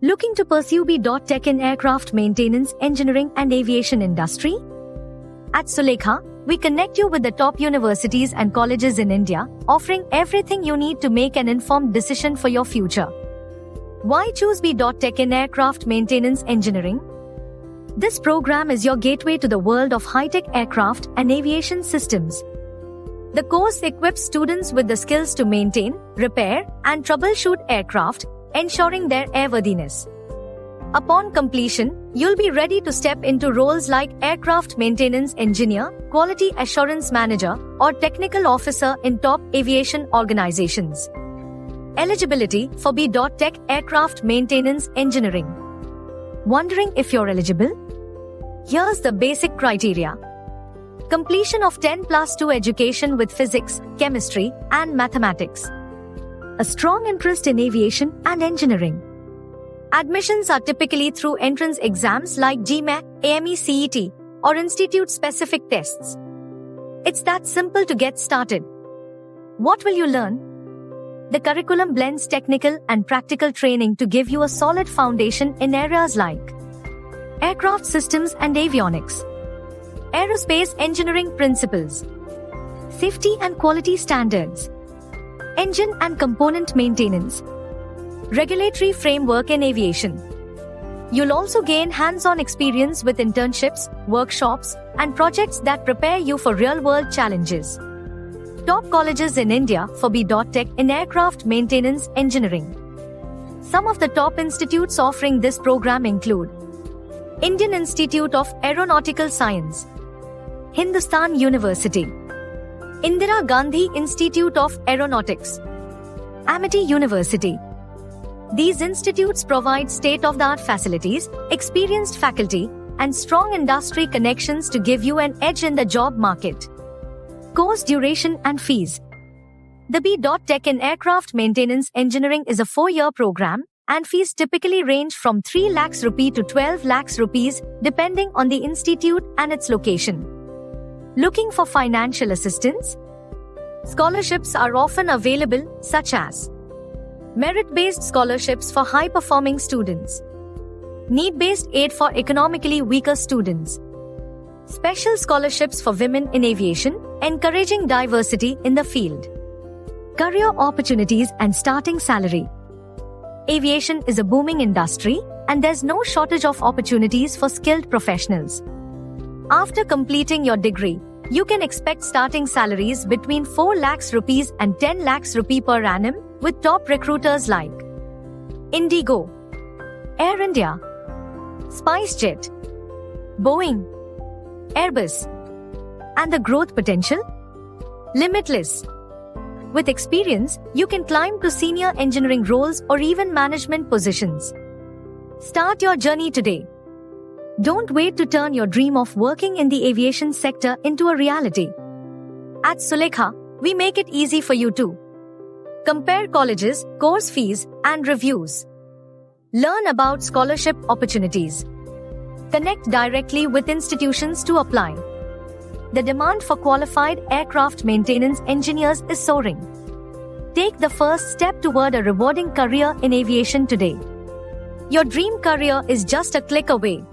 Looking to pursue B.Tech in aircraft maintenance, engineering and aviation industry? At Sulekha, we connect you with the top universities and colleges in India, offering everything you need to make an informed decision for your future. Why choose B.Tech in aircraft maintenance engineering? This program is your gateway to the world of high-tech aircraft and aviation systems. The course equips students with the skills to maintain, repair, and troubleshoot aircraft, ensuring their airworthiness. Upon completion, you'll be ready to step into roles like aircraft maintenance engineer, quality assurance manager, or technical officer in top aviation organizations. Eligibility for B.Tech Aircraft Maintenance Engineering. Wondering if you're eligible? Here's the basic criteria. Completion of 10+2 education with physics, chemistry, and mathematics. A strong interest in aviation and engineering. Admissions are typically through entrance exams like GMAT, AME CET, or institute-specific tests. It's that simple to get started. What will you learn? The curriculum blends technical and practical training to give you a solid foundation in areas like aircraft systems and avionics, aerospace engineering principles, safety and quality standards, engine and component maintenance, regulatory framework in aviation. You'll also gain hands-on experience with internships, workshops, and projects that prepare you for real-world challenges. Top colleges in India for B.Tech in aircraft maintenance engineering. Some of the top institutes offering this program include Indian Institute of Aeronautical Science, Hindustan University, Indira Gandhi Institute of Aeronautics, Amity University. These institutes provide state-of-the-art facilities, experienced faculty, and strong industry connections to give you an edge in the job market. Course duration and fees. The B.Tech in Aircraft Maintenance Engineering is a 4-year program, and fees typically range from 3 lakhs rupee to 12 lakhs rupees, depending on the institute and its location. Looking for financial assistance? Scholarships are often available, such as merit-based scholarships for high-performing students, need-based aid for economically weaker students, special scholarships for women in aviation, encouraging diversity in the field, career opportunities and starting salary. Aviation is a booming industry, and there's no shortage of opportunities for skilled professionals. After completing your degree, you can expect starting salaries between 4 lakhs rupees and 10 lakhs rupee per annum with top recruiters like Indigo, Air India, SpiceJet, Boeing, Airbus. And the growth potential? Limitless. With experience, you can climb to senior engineering roles or even management positions. Start your journey today. Don't wait to turn your dream of working in the aviation sector into a reality. At Sulekha, we make it easy for you too. Compare colleges, course fees, and reviews. Learn about scholarship opportunities. Connect directly with institutions to apply. The demand for qualified aircraft maintenance engineers is soaring. Take the first step toward a rewarding career in aviation today. Your dream career is just a click away.